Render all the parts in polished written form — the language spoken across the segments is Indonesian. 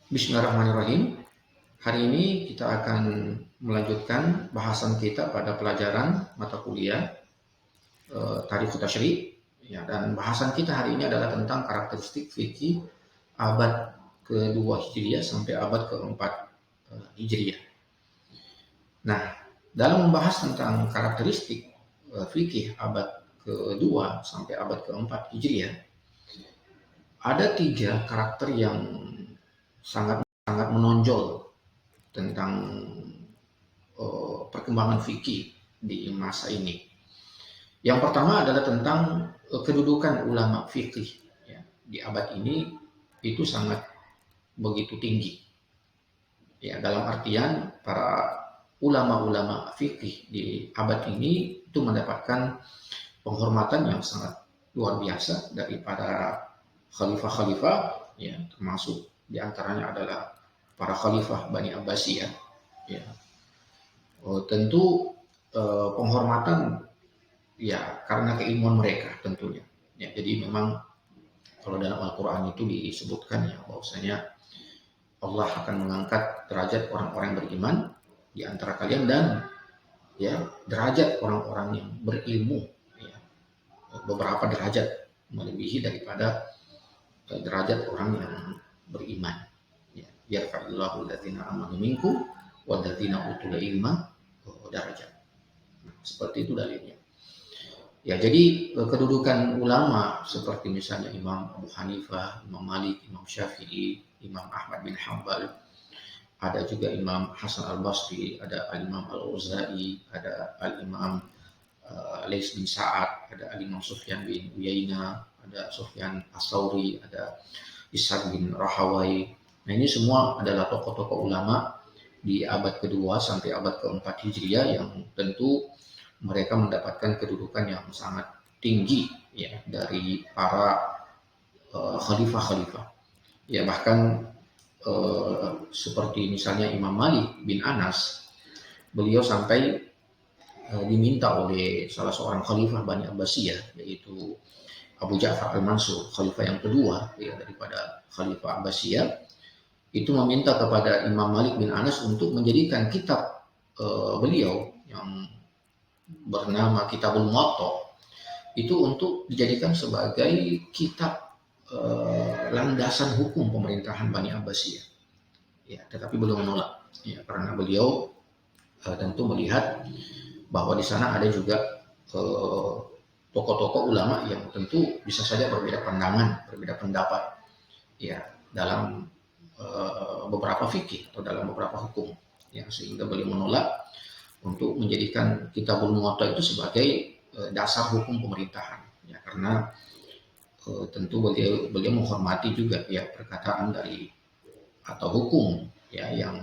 Bismillahirrahmanirrahim. Hari ini kita akan melanjutkan bahasan kita pada pelajaran mata kuliah Tarikh Tasyri', ya, dan bahasan kita hari ini adalah tentang karakteristik fikih abad kedua Hijriah sampai abad keempat Hijriah. Nah, dalam membahas tentang karakteristik fikih abad kedua sampai abad keempat Hijriah, ada tiga karakter yang sangat sangat menonjol tentang perkembangan fikih di masa ini. Yang pertama adalah tentang kedudukan ulama fikih, ya, di abad ini itu sangat begitu tinggi. Ya, dalam artian para ulama-ulama fikih di abad ini itu mendapatkan penghormatan yang sangat luar biasa dari para khalifah-khalifah, ya, termasuk diantaranya adalah para khalifah Bani Abbasiyah. Ya, tentu penghormatan ya karena keilmuan mereka tentunya. Ya, jadi memang kalau dalam Al-Quran itu disebutkan ya bahwasanya Allah akan mengangkat derajat orang-orang yang beriman di antara kalian dan ya derajat orang-orang yang berilmu, ya, beberapa derajat melebihi daripada derajat orang yang beriman. Ya, yarfa'illahu alladziina aamanu minkum walladziina utul ilma darajat. Nah, seperti itu dalilnya. Ya, jadi kedudukan ulama seperti misalnya Imam Abu Hanifah, Imam Malik, Imam Syafi'i, Imam Ahmad bin Hanbal, ada juga Imam Hasan Al-Basri, ada Al-Imam Al-Auza'i, ada Al-Imam Lais bin Sa'ad, ada Al-Imam Sufyan bin Uyainah, ada Sufyan As-Sauri, ada Ishaq bin Rahawai. Nah, ini semua adalah tokoh-tokoh ulama di abad kedua sampai abad keempat Hijriah yang tentu mereka mendapatkan kedudukan yang sangat tinggi, ya, dari para khalifah-khalifah. Ya, bahkan seperti misalnya Imam Malik bin Anas, beliau sampai diminta oleh salah seorang khalifah Bani Abbasiyah, yaitu Abu Ja'far Al-Mansur, khalifah yang kedua, ya, daripada khalifah Abbasiyah, itu meminta kepada Imam Malik bin Anas untuk menjadikan kitab beliau yang bernama Kitabul Muwatta itu untuk dijadikan sebagai kitab landasan hukum pemerintahan Bani Abbasiyah. Ya, tetapi beliau menolak, ya, karena beliau tentu melihat bahwa di sana ada juga tokoh-tokoh ulama yang tentu bisa saja berbeda pandangan, berbeda pendapat, ya, dalam beberapa fikih atau dalam beberapa hukum, ya, sehingga beliau menolak untuk menjadikan Kitabul Muwatta itu sebagai dasar hukum pemerintahan, ya, karena tentu beliau menghormati juga, ya, perkataan dari atau hukum, ya, yang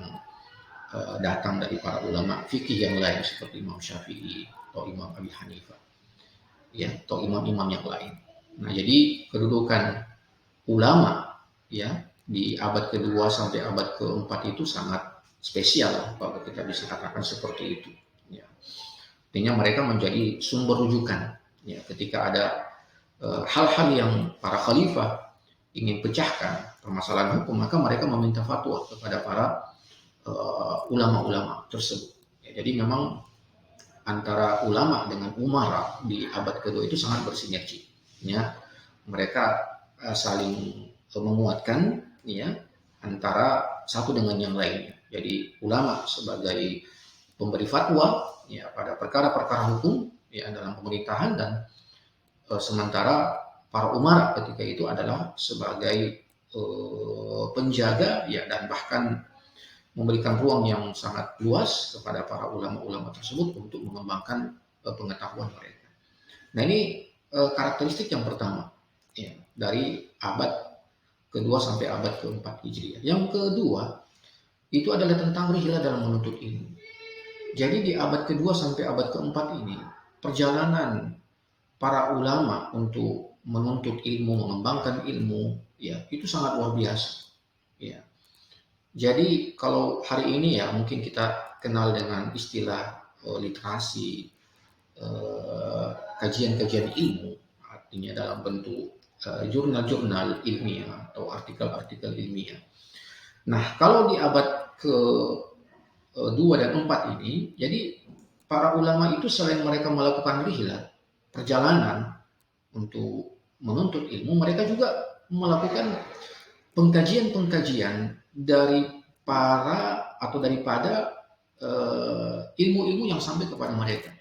datang dari para ulama fikih yang lain seperti Imam Syafi'i atau Imam Abi Hanifah, ya, atau imam-imam yang lain. Nah, jadi kedudukan ulama, ya, di abad kedua sampai abad keempat itu sangat spesial kalau kita bisa katakan seperti itu. Ya. Artinya mereka menjadi sumber rujukan, ya, ketika ada hal-hal yang para khalifah ingin pecahkan permasalahan hukum, maka mereka meminta fatwa kepada para ulama-ulama tersebut. Ya, jadi memang antara ulama dengan umara di abad kedua itu sangat bersinergi. Ya, mereka saling menguatkan, ya, antara satu dengan yang lainnya. Jadi ulama sebagai pemberi fatwa, ya, pada perkara-perkara hukum, ya, dalam pemerintahan, dan sementara para umara ketika itu adalah sebagai penjaga, ya, dan bahkan memberikan ruang yang sangat luas kepada para ulama-ulama tersebut untuk mengembangkan pengetahuan mereka. Nah, ini karakteristik yang pertama, ya, dari abad kedua sampai abad keempat Hijriah. Yang kedua itu adalah tentang rihlah dalam menuntut ilmu. Jadi di abad kedua sampai abad keempat ini perjalanan para ulama untuk menuntut ilmu, mengembangkan ilmu, ya, itu sangat luar biasa. Ya. Jadi kalau hari ini ya mungkin kita kenal dengan istilah literasi, kajian-kajian ilmu, artinya dalam bentuk jurnal-jurnal ilmiah atau artikel-artikel ilmiah. Nah, kalau di abad ke-2 dan 4 ini, jadi para ulama itu selain mereka melakukan rihlah, perjalanan untuk menuntut ilmu, mereka juga melakukan pengkajian-pengkajian daripada ilmu-ilmu yang sampai kepada mereka.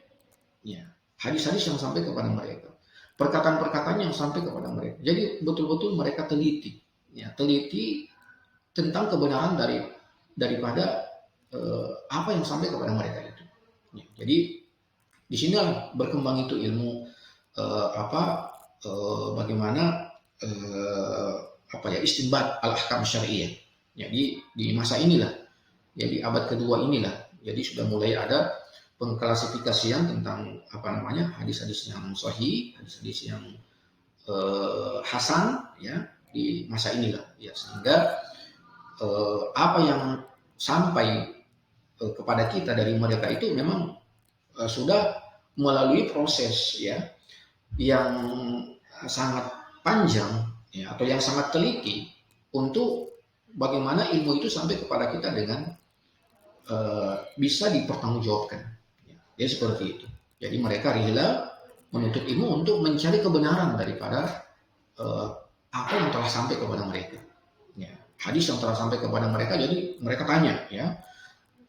Ya, hadis-hadis yang sampai kepada mereka, perkataan-perkataan yang sampai kepada mereka. Jadi betul-betul mereka teliti, ya, teliti tentang kebenaran daripada apa yang sampai kepada mereka itu. Ya, jadi di sini berkembang itu ilmu bagaimana istinbat al-ahkam syariah. Jadi di masa inilah, jadi abad kedua inilah, jadi sudah mulai ada pengklasifikasian tentang hadis-hadis yang sahih, hadis-hadis yang hasan, ya, di masa inilah, ya, sehingga apa yang sampai kepada kita dari mereka itu memang sudah melalui proses, ya, yang sangat panjang, ya, atau yang sangat teliti untuk bagaimana ilmu itu sampai kepada kita dengan bisa dipertanggungjawabkan. Ya, jadi seperti itu. Jadi mereka rela menuntut ilmu untuk mencari kebenaran daripada apa yang telah sampai kepada mereka. Ya, hadis yang telah sampai kepada mereka, jadi mereka tanya, ya,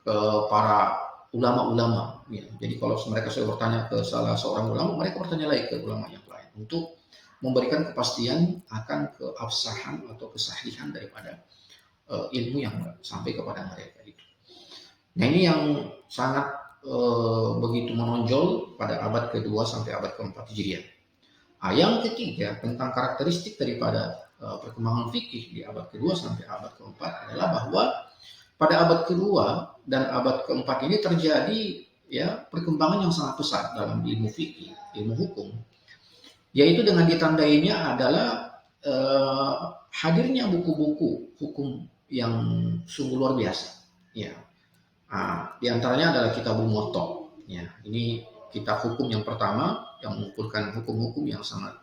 ke para ulama-ulama. Ya. Jadi kalau mereka sudah bertanya ke salah seorang ulama, mereka bertanya lagi ke ulama yang lain untuk memberikan kepastian akan keabsahan atau kesahihan daripada ilmu yang sampai kepada mereka itu. Nah, ini yang sangat begitu menonjol pada abad kedua sampai abad keempat Hijriah. Yang ketiga, tentang karakteristik daripada perkembangan fikih di abad kedua sampai abad keempat adalah bahwa pada abad kedua dan abad keempat ini terjadi, ya, perkembangan yang sangat besar dalam ilmu fikih, ilmu hukum, yaitu dengan ditandainya adalah hadirnya buku-buku hukum yang sungguh luar biasa. Ya, di antaranya adalah Kitabul Muwatta. Ya, ini kitab hukum yang pertama yang mengumpulkan hukum-hukum yang sangat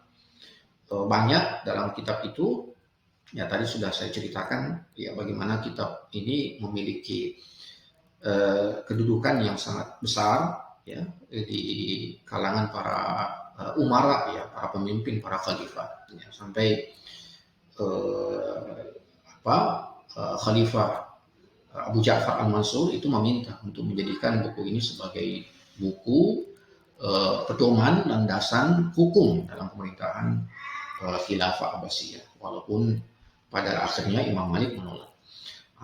banyak dalam kitab itu. Ya, tadi sudah saya ceritakan, ya, bagaimana kitab ini memiliki kedudukan yang sangat besar, ya, di kalangan para umara, ya, para pemimpin, para khalifah, ya, sampai Khalifah Abu Ja'far Al-Mansur itu meminta untuk menjadikan buku ini sebagai buku pedoman landasan hukum dalam pemerintahan Khilafah Abbasiyah, walaupun pada akhirnya Imam Malik menolak.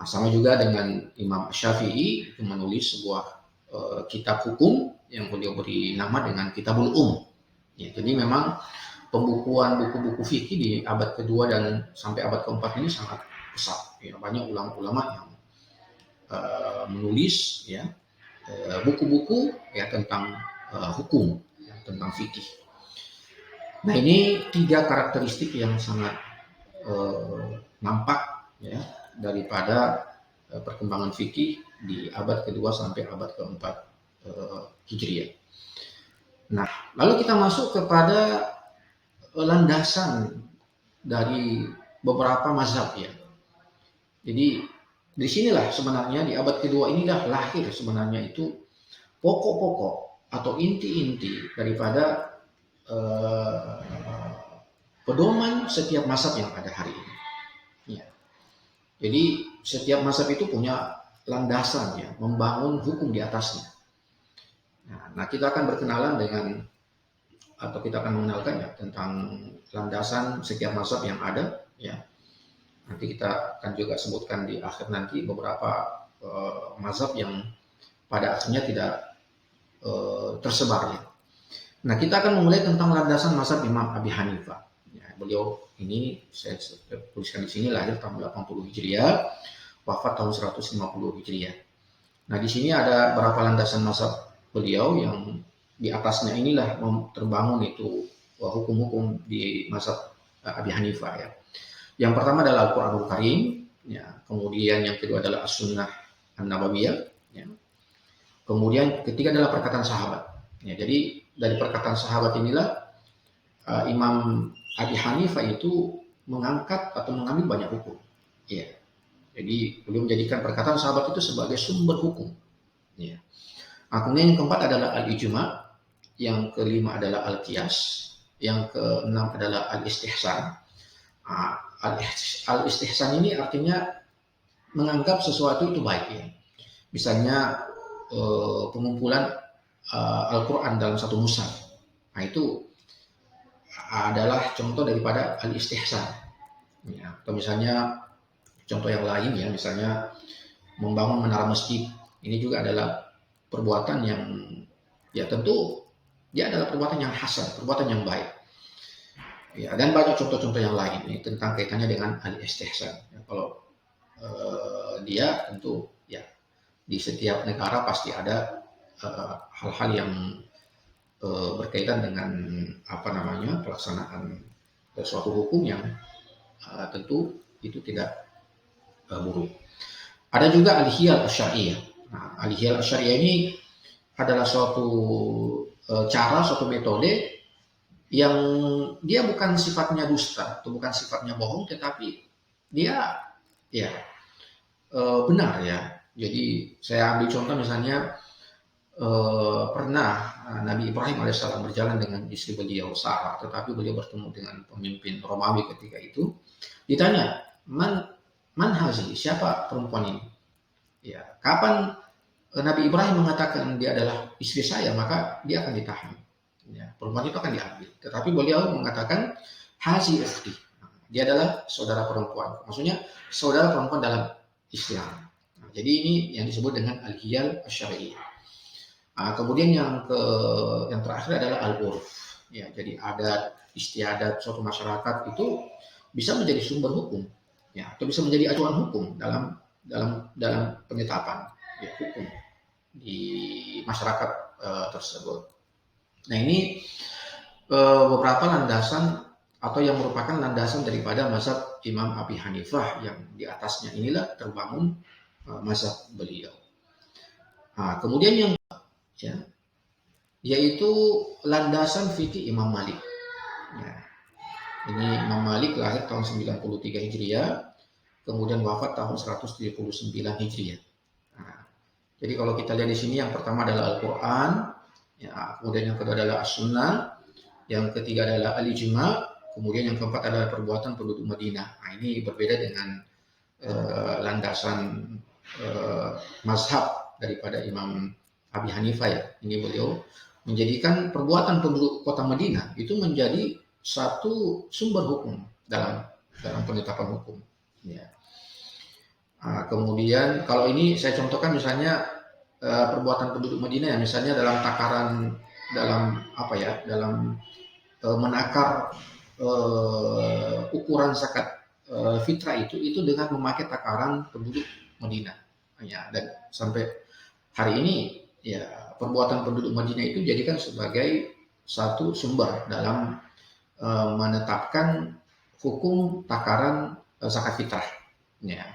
Sama juga dengan Imam Syafi'i itu menulis sebuah kitab hukum yang beliau beri nama dengan Kitabul Ya, jadi memang pembukuan buku-buku fikih di abad kedua dan sampai abad keempat ini sangat besar. Ya, banyak ulama-ulama yang menulis, ya, buku-buku, ya, tentang hukum, ya, tentang fikih. Nah, ini 3 karakteristik yang sangat nampak, ya, daripada perkembangan fikih di abad kedua sampai abad keempat Hijriah. Nah, lalu kita masuk kepada landasan dari beberapa mazhab, ya. Jadi disinilah sebenarnya di abad kedua inilah lahir sebenarnya itu pokok-pokok atau inti-inti daripada pedoman setiap mazhab yang ada hari ini. Ya. Jadi setiap mazhab itu punya landasan, ya, membangun hukum di atasnya. Nah, kita akan berkenalan dengan, atau kita akan mengenalkan, ya, tentang landasan setiap mazhab yang ada, ya. Nanti kita akan juga sebutkan di akhir nanti beberapa mazhab yang pada akhirnya tidak tersebar, ya. Nah, kita akan memulai tentang landasan mazhab Imam Abi Hanifah. Ya, beliau ini saya tuliskan di sini lahir tahun 80 Hijriah, wafat tahun 150 Hijriah. Nah, di sini ada beberapa landasan mazhab beliau yang di atasnya inilah terbangun itu hukum-hukum di mazhab Abi Hanifah, ya. Yang pertama adalah Al-Qur'anul Karim, ya. Kemudian yang kedua adalah As-Sunnah An-Nabawiyah, ya. Kemudian ketiga adalah perkataan sahabat. Ya, jadi dari perkataan sahabat inilah Imam Abi Hanifah itu mengangkat atau mengambil banyak hukum. Ya. Jadi beliau menjadikan perkataan sahabat itu sebagai sumber hukum. Ya. Nah, kemudian yang keempat adalah al-ijma, yang kelima adalah al-qiyas, yang keenam adalah al-istihsan. Nah, al-istihsan ini artinya menganggap sesuatu itu baik ya. Misalnya pengumpulan Al-Quran dalam satu mushaf. Nah itu adalah contoh daripada al-istihsan. Ya, atau misalnya contoh yang lain ya, misalnya membangun menara masjid. Ini juga adalah perbuatan yang ya tentu dia adalah perbuatan yang hasan, perbuatan yang baik. Ya, dan banyak contoh-contoh yang lain ini tentang kaitannya dengan al-istihsan. Ya, kalau dia tentu ya di setiap negara pasti ada hal-hal yang berkaitan dengan pelaksanaan suatu hukum yang tentu itu tidak buruk. Ada juga al-hiyal asy-syar'iyyah. Nah, al-hiyal asy-syar'iyyah ini adalah suatu cara, suatu metode yang dia bukan sifatnya dusta atau bukan sifatnya bohong, tetapi dia ya benar ya. Jadi saya ambil contoh misalnya pernah Nabi Ibrahim alaihissalam berjalan dengan istri beliau Sarah, tetapi beliau bertemu dengan pemimpin Romawi ketika itu. Ditanya, man hazi, siapa perempuan ini? Ya, kapan Nabi Ibrahim mengatakan dia adalah istri saya, maka dia akan ditahan. Ya, perempuan itu akan diambil. Tetapi beliau mengatakan hazi ukhti, dia adalah saudara perempuan. Maksudnya saudara perempuan dalam Islam. Nah, jadi ini yang disebut dengan al-hiyal asy-syar'iyyah. Nah, kemudian yang terakhir adalah al-urf. Ya, jadi adat istiadat suatu masyarakat itu bisa menjadi sumber hukum, ya, atau bisa menjadi acuan hukum dalam penetapan ya, hukum di masyarakat tersebut. Nah ini beberapa landasan atau yang merupakan landasan daripada mazhab Imam Abi Hanifah yang di atasnya inilah terbangun mazhab beliau. Nah, kemudian yang ya, yaitu landasan fikih Imam Malik. Ya. Ini Imam Malik lahir tahun 93 Hijriah, kemudian wafat tahun 179 Hijriah. Nah, jadi kalau kita lihat di sini yang pertama adalah Al-Quran, ya, kemudian yang kedua adalah As-Sunnah, yang ketiga adalah Al-Ijma, kemudian yang keempat adalah perbuatan penduduk Madinah. Nah, ini berbeda dengan landasan mazhab daripada Imam Abi Hanifah ya. Ini beliau menjadikan perbuatan penduduk kota Madinah itu menjadi satu sumber hukum dalam penetapan hukum. Ya. Nah, kemudian kalau ini saya contohkan misalnya perbuatan penduduk Madinah ya, misalnya dalam takaran dalam menakar ukuran zakat fitrah itu dengan memakai takaran penduduk Madinah. Ya, dan sampai hari ini ya perbuatan penduduk Madinah itu dijadikan sebagai satu sumber dalam menetapkan hukum takaran zakat fitrah, ya,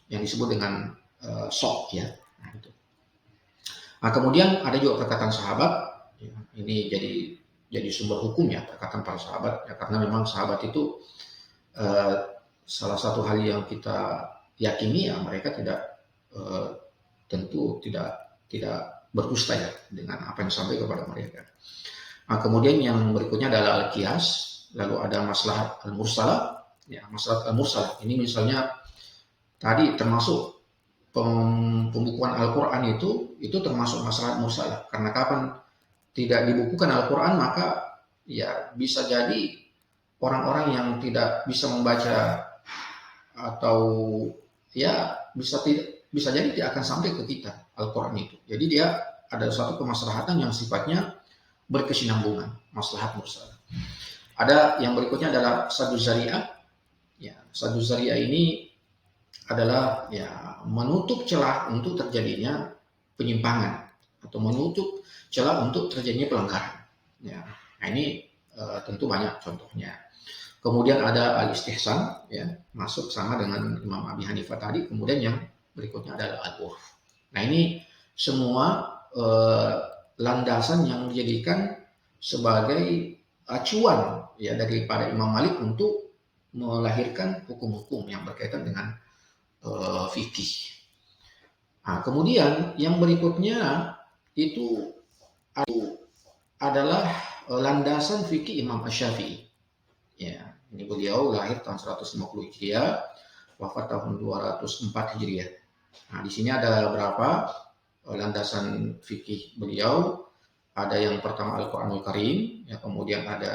yang disebut dengan sok ya. Nah, itu. Nah, kemudian ada juga perkataan sahabat, ya, ini jadi sumber hukum ya perkataan para sahabat ya, karena memang sahabat itu salah satu hal yang kita yakini ya mereka tentu tidak berdusta ya dengan apa yang sampai kepada mereka. Nah, kemudian yang berikutnya adalah al-qiyas, lalu ada maslahat al-mursalah. Ya, maslahat al-mursalah ini misalnya tadi termasuk pembukuan Al-Quran itu termasuk maslahat mursalah. Karena kapan tidak dibukukan Al-Quran maka ya bisa jadi orang-orang yang tidak bisa membaca atau ya bisa jadi tidak akan sampai ke kita Al-Quran itu. Jadi dia ada suatu kemaslahatan yang sifatnya berkesinambungan, maslahat mursalah. Ada yang berikutnya adalah saddu zari'ah. Ya, saddu zari'ah ini adalah ya menutup celah untuk terjadinya penyimpangan atau menutup celah untuk terjadinya pelanggaran. Ya, nah ini tentu banyak contohnya. Kemudian ada al-istihsan, ya, masuk sama dengan Imam Abi Hanifah tadi. Kemudian yang berikutnya adalah al-urf. Nah ini semua landasan yang dijadikan sebagai acuan ya daripada Imam Malik untuk melahirkan hukum-hukum yang berkaitan dengan fikih. Nah, kemudian yang berikutnya itu adalah landasan fikih Imam Asy-Syafi'i. Ya, ini beliau lahir tahun 150 Hijriah, wafat tahun 204 Hijriah. Nah, di sini ada berapa landasan fikih beliau? Ada yang pertama Al-Qur'anul Karim, ya, kemudian ada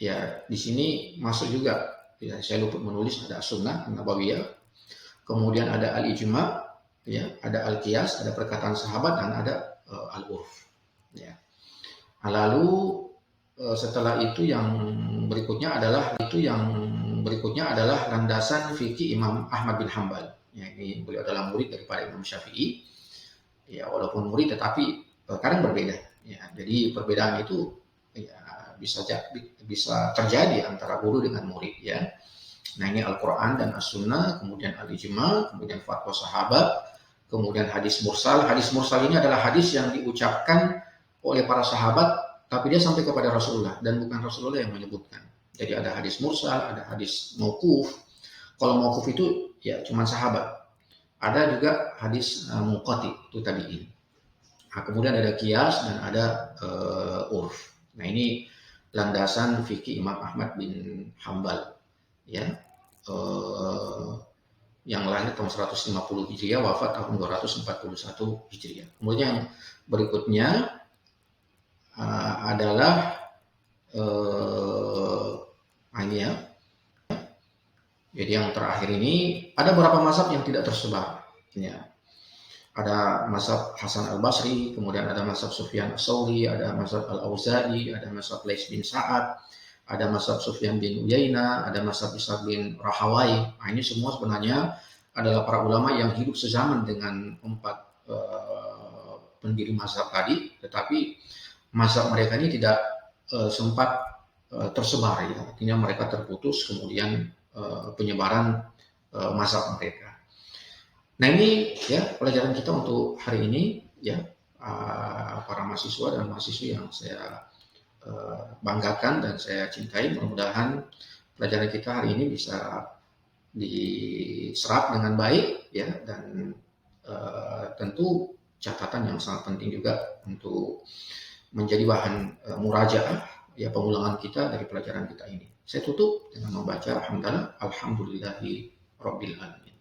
ya di sini masuk juga, ya, saya lupa menulis, ada Sunnah Nabawiyah, kemudian ada Al-Ijma, ya, ada Al-Qiyas, ada perkataan sahabat, dan ada Al-Urf. Ya. Lalu setelah itu yang berikutnya adalah landasan fikih Imam Ahmad bin Hambal. Ya, ini beliau adalah murid daripada Imam Syafi'i. Ya, walaupun murid tetapi kadang berbeda. Ya, jadi perbedaan itu ya bisa terjadi antara guru dengan murid, ya. Nah, ini Al-Qur'an dan As-Sunnah, kemudian Al-Ijma, kemudian fatwa sahabat, kemudian hadis mursal. Hadis mursal ini adalah hadis yang diucapkan oleh para sahabat tapi dia sampai kepada Rasulullah dan bukan Rasulullah yang menyebutkan. Jadi ada hadis mursal, ada hadis mauquf. Kalau mauquf itu ya cuma sahabat. Ada juga hadis munqati, itu tabi'in. Nah, kemudian ada qiyas dan ada urf. Nah, ini landasan fikih Imam Ahmad bin Hambal, ya, yang lahir tahun 150 Hijriah, wafat tahun 241 Hijriah. Kemudian yang berikutnya adalah ini ya. Jadi yang terakhir ini ada beberapa mazhab yang tidak tersebar. Ya. Ada mazhab Hasan al-Basri, kemudian ada mazhab Sufyan as-Tsauri, ada mazhab al-Auza'i, ada mazhab Lais bin Sa'ad, ada mazhab Sufyan bin Uyainah, ada mazhab Ishaq bin Rahawai. Nah, ini semua sebenarnya adalah para ulama yang hidup sezaman dengan empat pendiri mazhab tadi, tetapi mazhab mereka ini tidak sempat tersebar, ya. Artinya mereka terputus kemudian penyebaran mazhab mereka. Nah, ini ya pelajaran kita untuk hari ini, ya, para mahasiswa dan mahasiswi yang saya banggakan dan saya cintai. Mudah-mudahan pelajaran kita hari ini bisa diserap dengan baik, ya, dan tentu catatan yang sangat penting juga untuk menjadi bahan murajaah, ya, pengulangan kita dari pelajaran kita ini. Saya tutup dengan membaca alhamdulillahi rabbil alamin.